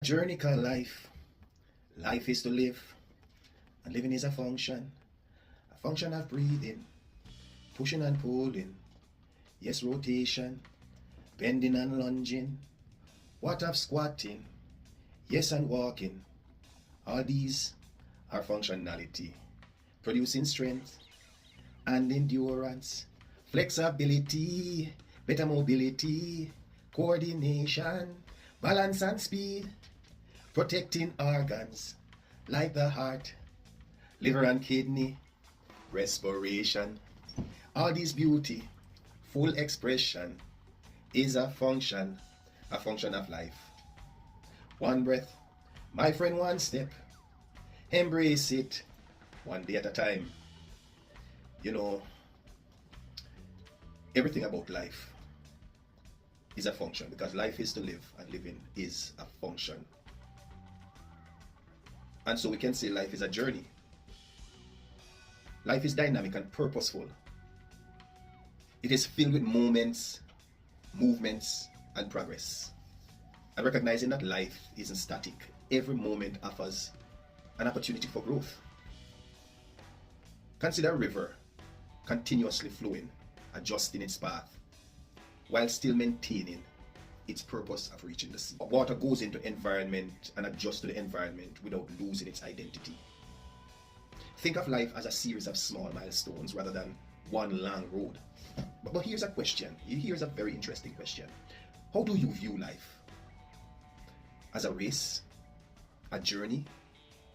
Journey called life. Life is to live, and living is a function. A function of breathing, pushing and pulling. Yes, rotation, bending and lunging. What of squatting? Yes, and walking. All these are functionality, producing strength and endurance, flexibility, better mobility, coordination, balance and speed, protecting organs like the heart, liver and kidney, respiration. All this beauty, full expression, is a function of life. One breath, my friend, one step. Embrace it one day at a time. You know, everything about life is a function because life is to live and living is a function. And so we can say life is a journey. Life is dynamic and purposeful. It is filled with moments, movements, and progress. And recognizing that life isn't static, every moment offers an opportunity for growth. Consider a river continuously flowing, adjusting its path, while still maintaining its purpose of reaching the sea. Water goes into environment and adjusts to the environment without losing its identity. Think of life as a series of small milestones rather than one long road. But here's a question. Here's a very interesting question. How do you view life? As a race, a journey,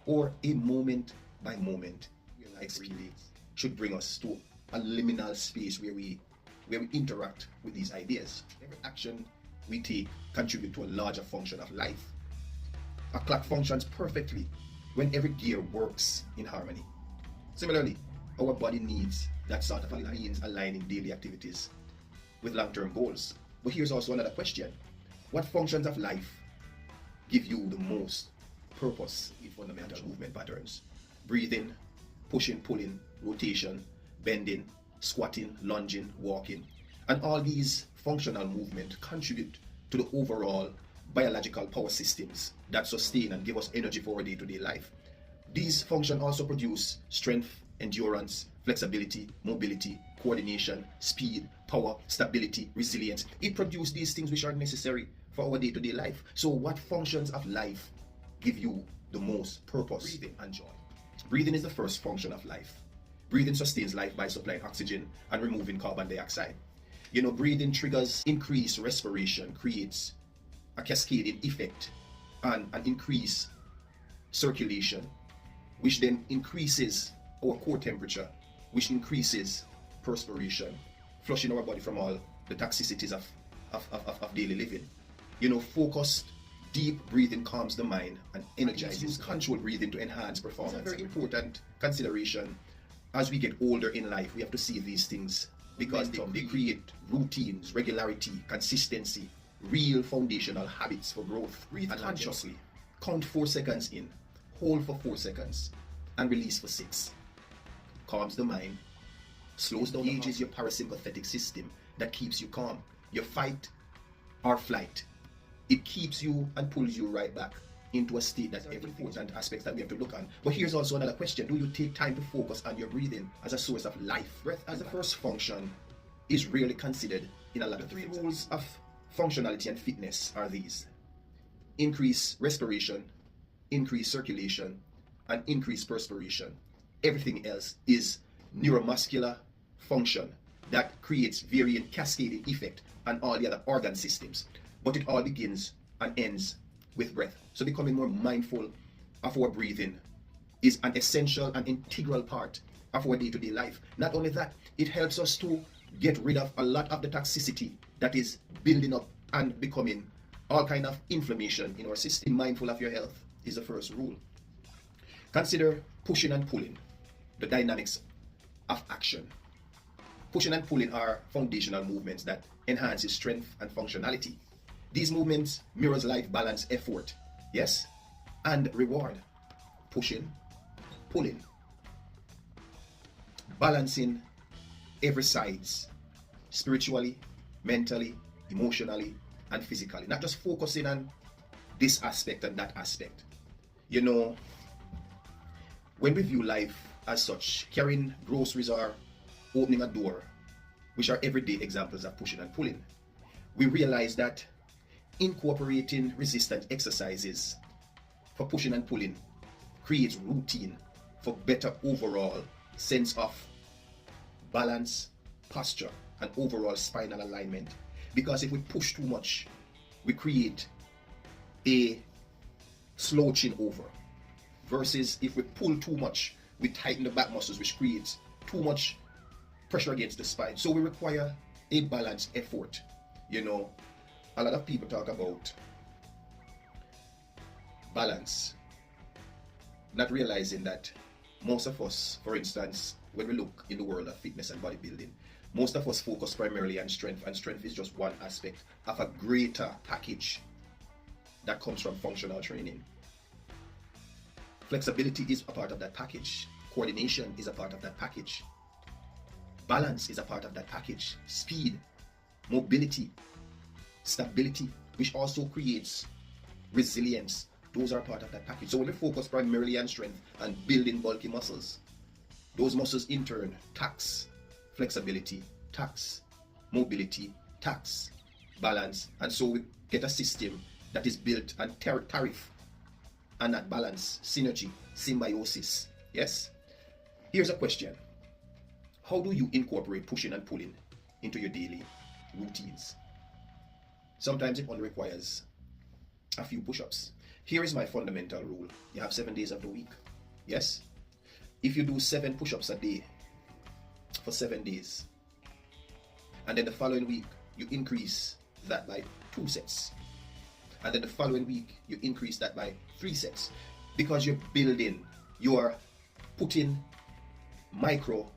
or a moment by moment experience should bring us to a liminal space where we interact with these ideas. Every action we take contributes to a larger function of life. A clock functions perfectly when every gear works in harmony. Similarly, our body needs that sort of means aligning daily activities with long-term goals. But here's also another question. What functions of life give you the most purpose in fundamental movement patterns? Breathing, pushing, pulling, rotation, bending, squatting, lunging, walking. And all these functional movements contribute to the overall biological power systems that sustain and give us energy for our day-to-day life. These functions also produce strength, endurance, flexibility, mobility, coordination, speed, power, stability, resilience. It produces these things which are necessary for our day-to-day life. So what functions of life give you the most purpose? Breathing and joy. Breathing is the first function of life. Breathing sustains life by supplying oxygen and removing carbon dioxide. Breathing triggers increased respiration, creates a cascading effect and an increased circulation, which then increases our core temperature, which increases perspiration, flushing our body from all the toxicities of daily living. Focused, deep breathing calms the mind and energizes. Controlled breathing to enhance performance. It's a very important consideration. As we get older in life, we have to see these things because they create routines, regularity, consistency, real foundational habits for growth. Breathe consciously. Count 4 seconds in, hold for 4 seconds, and release for 6. Calms the mind, slows down, engages your parasympathetic system that keeps you calm. Your fight or flight. It keeps you and pulls you right back into a state that's every important aspects that we have to look on. But here's also another question. Do you take time to focus on your breathing as a source of life? Breath as the first function is rarely considered in a lot of things. The 3 rules of functionality and fitness are these: increase respiration, increase circulation, and increase perspiration. Everything else is neuromuscular function that creates varying cascading effect on all the other organ systems. But it all begins and ends with breath. So becoming more mindful of our breathing is an essential and integral part of our day-to-day life. Not only that, it helps us to get rid of a lot of the toxicity that is building up and becoming all kind of inflammation in our system. Mindful of your health is the first rule. Consider pushing and pulling, the dynamics of action. Pushing and pulling are foundational movements that enhances strength and functionality. These movements mirrors life balance effort, yes, and reward. Pushing, pulling, balancing every sides, spiritually, mentally, emotionally, and physically. Not just focusing on this aspect and that aspect. You know, when we view life as such, carrying groceries or opening a door, which are everyday examples of pushing and pulling, we realize that incorporating resistance exercises for pushing and pulling creates routine for better overall sense of balance, posture, and overall spinal alignment. Because if we push too much, we create a slouching over, versus if we pull too much, we tighten the back muscles, which creates too much pressure against the spine. So we require a balanced effort. You know, a lot of people talk about balance, not realizing that most of us, for instance, when we look in the world of fitness and bodybuilding, most of us focus primarily on strength, and strength is just one aspect of a greater package that comes from functional training. Flexibility is a part of that package. Coordination is a part of that package. Balance is a part of that package. Speed, mobility, stability, which also creates resilience. Those are part of that package. So when we focus primarily on strength and building bulky muscles, those muscles in turn tax flexibility, tax mobility, tax balance, and so we get a system that is built on tariff and that balance, synergy, symbiosis. Yes? Here's a question. How do you incorporate pushing and pulling into your daily routines? Sometimes it only requires a few push-ups. Here is my fundamental rule. You have 7 days of the week. Yes? If you do 7 push-ups a day for 7 days, and then the following week you increase that by 2 sets, and then the following week you increase that by 3 sets, because you're building, you're putting micro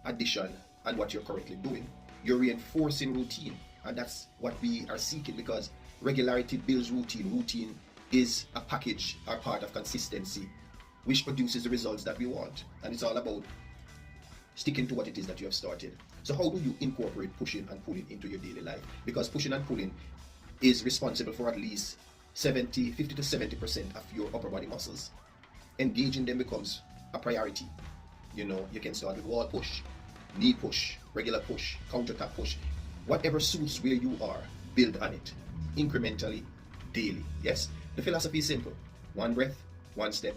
addition on what you're currently doing. You're reinforcing routine, and that's what we are seeking, because regularity builds routine. Routine is a package or part of consistency which produces the results that we want, and it's all about sticking to what it is that you have started. So how do you incorporate pushing and pulling into your daily life? Because pushing and pulling is responsible for at least 50 to 70% of your upper body muscles. Engaging them becomes a priority. You know, you can start with wall push, knee push, regular push, countertop push. Whatever suits where you are, build on it incrementally, daily. Yes? The philosophy is simple. One breath, one step,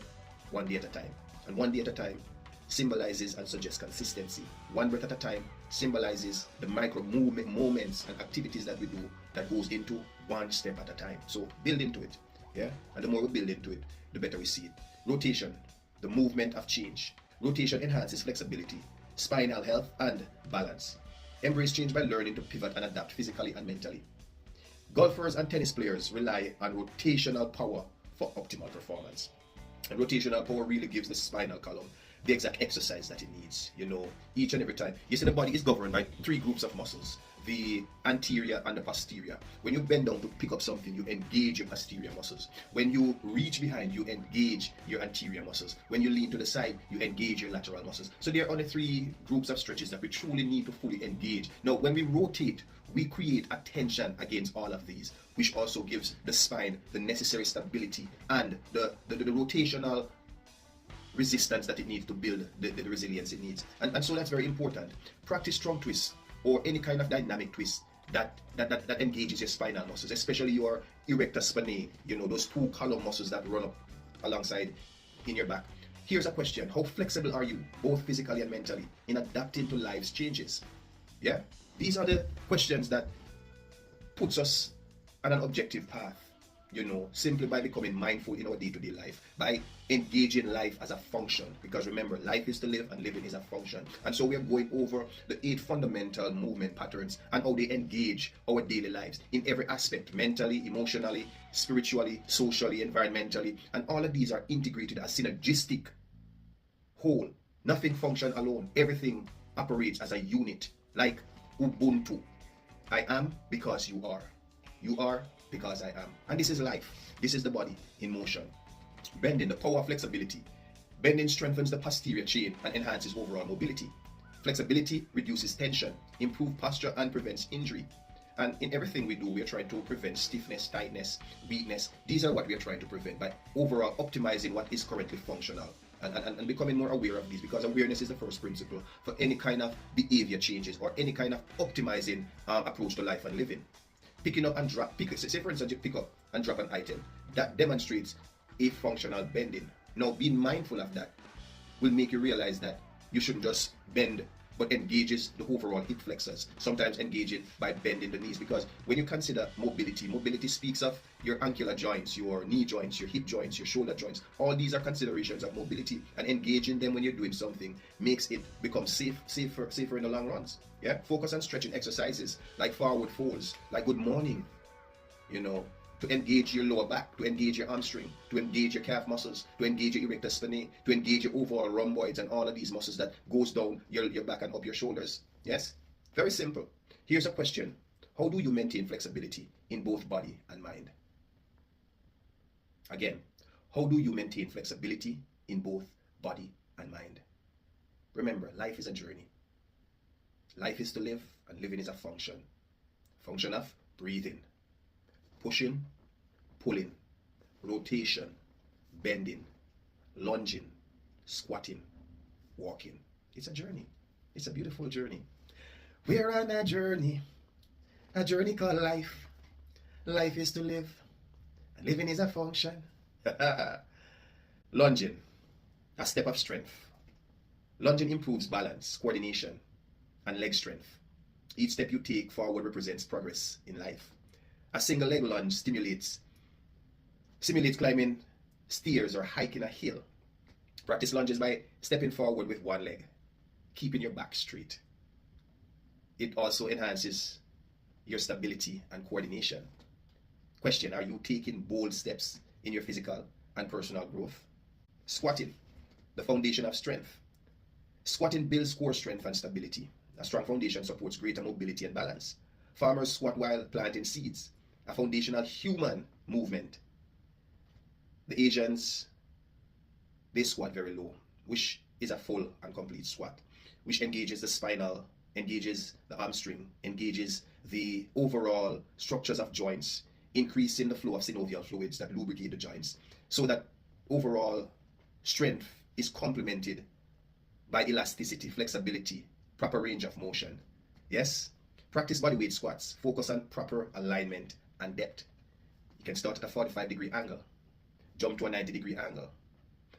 one day at a time. And one day at a time symbolizes and suggests consistency. One breath at a time symbolizes the micro moments and activities that we do that goes into one step at a time. So build into it. Yeah? And the more we build into it, the better we see it. Rotation, the movement of change. Rotation enhances flexibility, spinal health, and balance. Embrace change by learning to pivot and adapt physically and mentally. Golfers and tennis players rely on rotational power for optimal performance. And rotational power really gives the spinal column the exact exercise that it needs, you know, each and every time. You see, the body is governed by 3 groups of muscles, the anterior and the posterior. When you bend down to pick up something, you engage your posterior muscles. When you reach behind, you engage your anterior muscles. When you lean to the side, you engage your lateral muscles. So there are only 3 groups of stretches that we truly need to fully engage. Now, when we rotate, we create a tension against all of these, which also gives the spine the necessary stability and the rotational resistance that it needs to build the resilience it needs. And so that's very important. Practice strong twists or any kind of dynamic twist that engages your spinal muscles, especially your erector spinae, you know, those 2 column muscles that run up alongside in your back. Here's a question. How flexible are you, both physically and mentally, in adapting to life's changes? Yeah? These are the questions that puts us on an objective path, you know, simply by becoming mindful in our day-to-day life, by engaging life as a function. Because remember, life is to live and living is a function. And so we are going over the 8 fundamental movement patterns and how they engage our daily lives in every aspect, mentally, emotionally, spiritually, socially, environmentally. And all of these are integrated as synergistic whole. Nothing functions alone. Everything operates as a unit, like Ubuntu. I am because you are. You are because I am. And this is life. This is the body in motion. Bending, the power of flexibility. Bending strengthens the posterior chain and enhances overall mobility. Flexibility reduces tension, improves posture, and prevents injury. And in everything we do, we are trying to prevent stiffness, tightness, weakness. These are what we are trying to prevent by overall optimizing what is currently functional and becoming more aware of these, because awareness is the first principle for any kind of behavior changes or any kind of optimizing approach to life and living. Picking up and drop, say for instance, you pick up and drop an item, that demonstrates a functional bending. Now, being mindful of that will make you realize that you shouldn't just bend, but engages the overall hip flexors, sometimes engaging by bending the knees, because when you consider mobility speaks of your angular joints, your knee joints, your hip joints, your shoulder joints. All these are considerations of mobility, and engaging them when you're doing something makes it become safer in the long runs. Yeah, focus on stretching exercises like forward folds, like good morning, to engage your lower back, to engage your hamstring, to engage your calf muscles, to engage your erector spinae, to engage your overall rhomboids and all of these muscles that goes down your back and up your shoulders. Yes? Very simple. Here's a question. How do you maintain flexibility in both body and mind? Again, how do you maintain flexibility in both body and mind? Remember, life is a journey. Life is to live, and living is a function. Function of breathing, pushing, pulling, rotation, bending, lunging, squatting, walking. It's a journey. It's a beautiful journey. We're on a journey called life. Life is to live, and living is a function. Lunging, a step of strength. Lunging improves balance, coordination, and leg strength. Each step you take forward represents progress in life. A single leg lunge simulates climbing stairs or hiking a hill. Practice lunges by stepping forward with one leg, keeping your back straight. It also enhances your stability and coordination. Question: are you taking bold steps in your physical and personal growth? Squatting, the foundation of strength. Squatting builds core strength and stability. A strong foundation supports greater mobility and balance. Farmers squat while planting seeds, a foundational human movement. The Asians, they squat very low, which is a full and complete squat, which engages the spinal, engages the hamstring, engages the overall structures of joints, increasing the flow of synovial fluids that lubricate the joints, so that overall strength is complemented by elasticity, flexibility, proper range of motion. Yes? Practice bodyweight squats. Focus on proper alignment and depth. You can start at a 45-degree angle, jump to a 90-degree angle,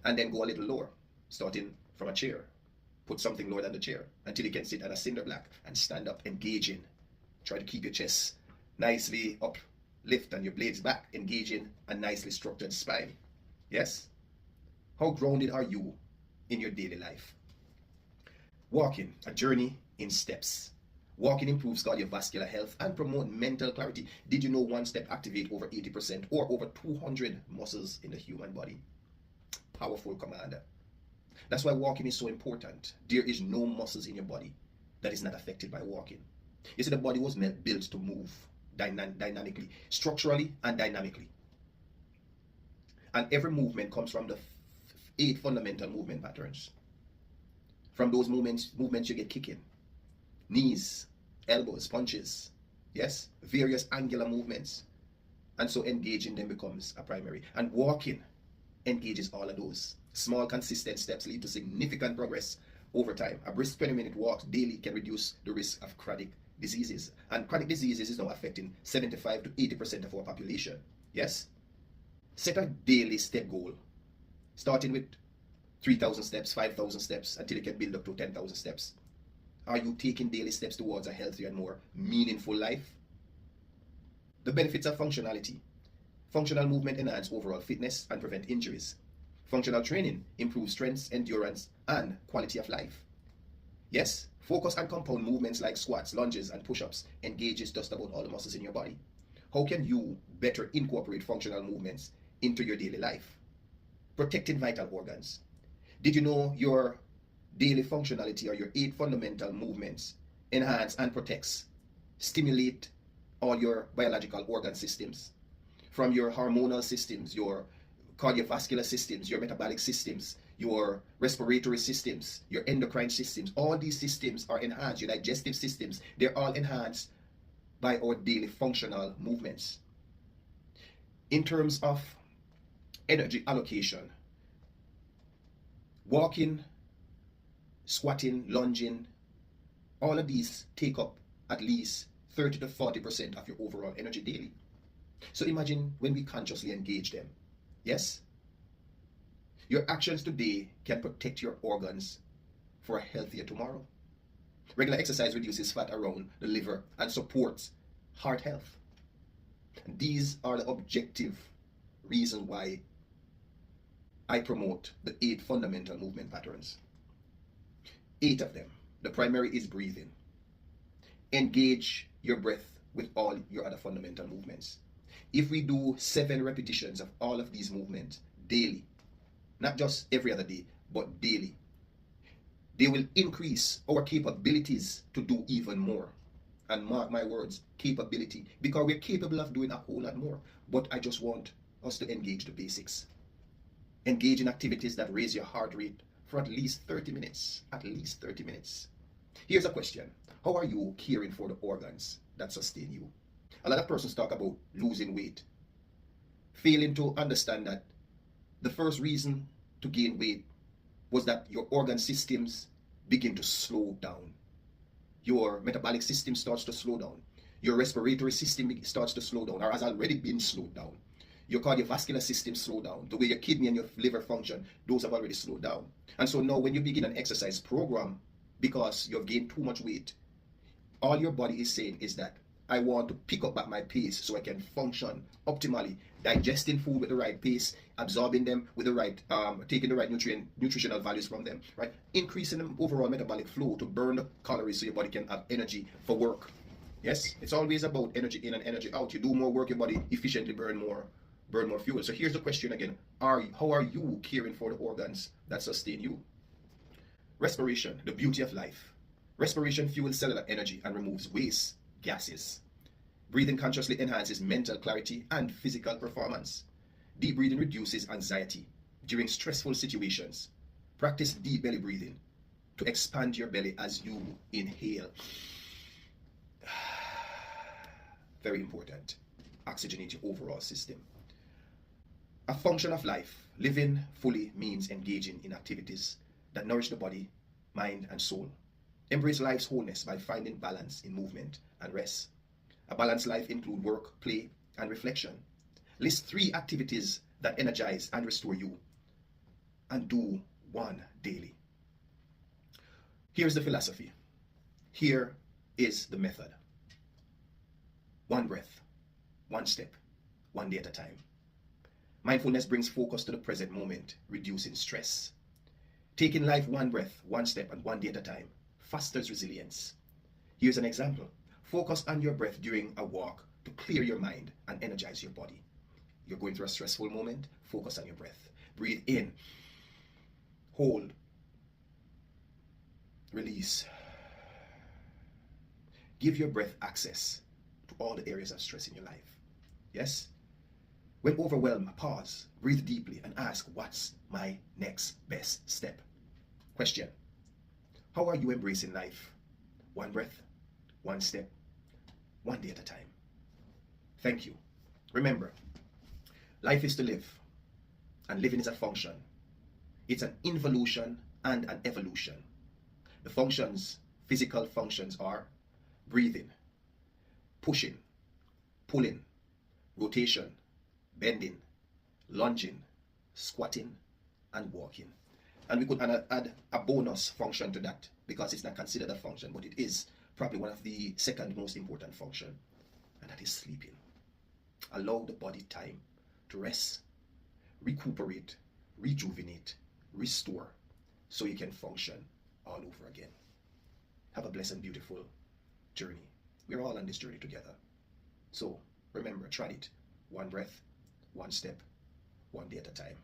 and then go a little lower, starting from a chair. Put something lower than the chair until you can sit on a cinder block and stand up, engaging. Try to keep your chest nicely up, lift and your blades back, engaging a nicely structured spine. Yes? How grounded are you in your daily life? Walking, a journey in steps. Walking improves cardiovascular health and promote mental clarity. Did you know one step activate over 80% or over 200 muscles in the human body? Powerful commander. That's why walking is so important. There is no muscles in your body that is not affected by walking. You see, the body was built to move dynamically, structurally and dynamically. And every movement comes from the 8 fundamental movement patterns. From those movements you get kicking, knees, elbows, punches, yes, various angular movements. And so engaging them becomes a primary. And walking engages all of those. Small, consistent steps lead to significant progress over time. A brisk 20-minute walk daily can reduce the risk of chronic diseases. And chronic diseases is now affecting 75 to 80% of our population. Yes? Set a daily step goal, starting with 3,000 steps, 5,000 steps, until you can build up to 10,000 steps. Are you taking daily steps towards a healthier and more meaningful life? The benefits of functionality. Functional movement enhances overall fitness and prevent injuries. Functional training improves strength, endurance, and quality of life. Yes, focus on compound movements like squats, lunges, and push-ups engages just about all the muscles in your body. How can you better incorporate functional movements into your daily life? Protecting vital organs. Did you know your daily functionality or your 8 fundamental movements enhance and protects, stimulate all your biological organ systems? From your hormonal systems, your cardiovascular systems, your metabolic systems, your respiratory systems, your endocrine systems, all these systems are enhanced. Your digestive systems, they're all enhanced by our daily functional movements. In terms of energy allocation, walking, squatting, lunging, all of these take up at least 30 to 40% of your overall energy daily. So imagine when we consciously engage them. Yes? Your actions today can protect your organs for a healthier tomorrow. Regular exercise reduces fat around the liver and supports heart health. And these are the objective reasons why I promote the 8 fundamental movement patterns. 8 of them. The primary is breathing. Engage your breath with all your other fundamental movements. If we do 7 repetitions of all of these movements daily, not just every other day, but daily, they will increase our capabilities to do even more. And mark my words, capability, because we're capable of doing a whole lot more. But I just want us to engage the basics. Engage in activities that raise your heart rate for at least 30 minutes. At least 30 minutes. Here's a question. How are you caring for the organs that sustain you? A lot of persons talk about losing weight, failing to understand that the first reason to gain weight was that your organ systems begin to slow down. Your metabolic system starts to slow down. Your respiratory system starts to slow down, or has already been slowed down. Your cardiovascular system slow down. The way your kidney and your liver function, those have already slowed down. And so now when you begin an exercise program, because you've gained too much weight, all your body is saying is that I want to pick up at my pace so I can function optimally, digesting food with the right pace, absorbing them with the right, taking the right nutritional values from them, right? Increasing the overall metabolic flow to burn the calories so your body can have energy for work. Yes, it's always about energy in and energy out. You do more work, your body efficiently burn more fuel. So here's the question again. How are you caring for the organs that sustain you? Respiration, the beauty of life. Respiration fuels cellular energy and removes waste gases. Breathing consciously enhances mental clarity and physical performance. Deep breathing reduces anxiety during stressful situations. Practice deep belly breathing to expand your belly as you inhale. Very important. Oxygenate your overall system. A function of life, living fully means engaging in activities that nourish the body, mind, and soul. Embrace life's wholeness by finding balance in movement and rest. A balanced life includes work, play, and reflection. List 3 activities that energize and restore you, and do 1 daily. Here's the philosophy. Here is the method. 1 breath, 1 step, 1 day at a time. Mindfulness brings focus to the present moment, reducing stress. Taking life 1 breath, 1 step, and 1 day at a time fosters resilience. Here's an example. Focus on your breath during a walk to clear your mind and energize your body. You're going through a stressful moment, focus on your breath. Breathe in, hold, release. Give your breath access to all the areas of stress in your life. Yes? When overwhelmed, pause, breathe deeply, and ask, what's my next best step? Question. How are you embracing life? 1 breath, 1 step, 1 day at a time. Thank you. Remember, life is to live, and living is a function. It's an involution and an evolution. The functions, physical functions, are breathing, pushing, pulling, rotation, bending, lunging, squatting, and walking. And we could add a bonus function to that because it's not considered a function, but it is probably one of the second most important function, and that is sleeping. Allow the body time to rest, recuperate, rejuvenate, restore, so you can function all over again. Have a blessed and beautiful journey. We're all on this journey together. So remember, try it. 1 breath, 1 step, 1 day at a time.